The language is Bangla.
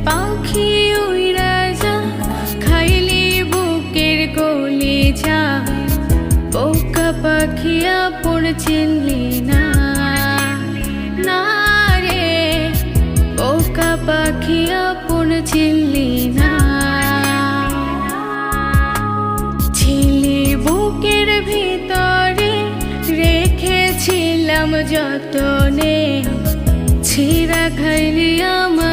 পাখি উইরা যা খাইলি বুকের গলি যা বোকা পাখি আপন চিনলি না না রে বোকা পাখি আপন চিনলি না ছিলি বুকের ভিতরে রেখেছিলাম যতনে ছিঁড়া খাইলি আমার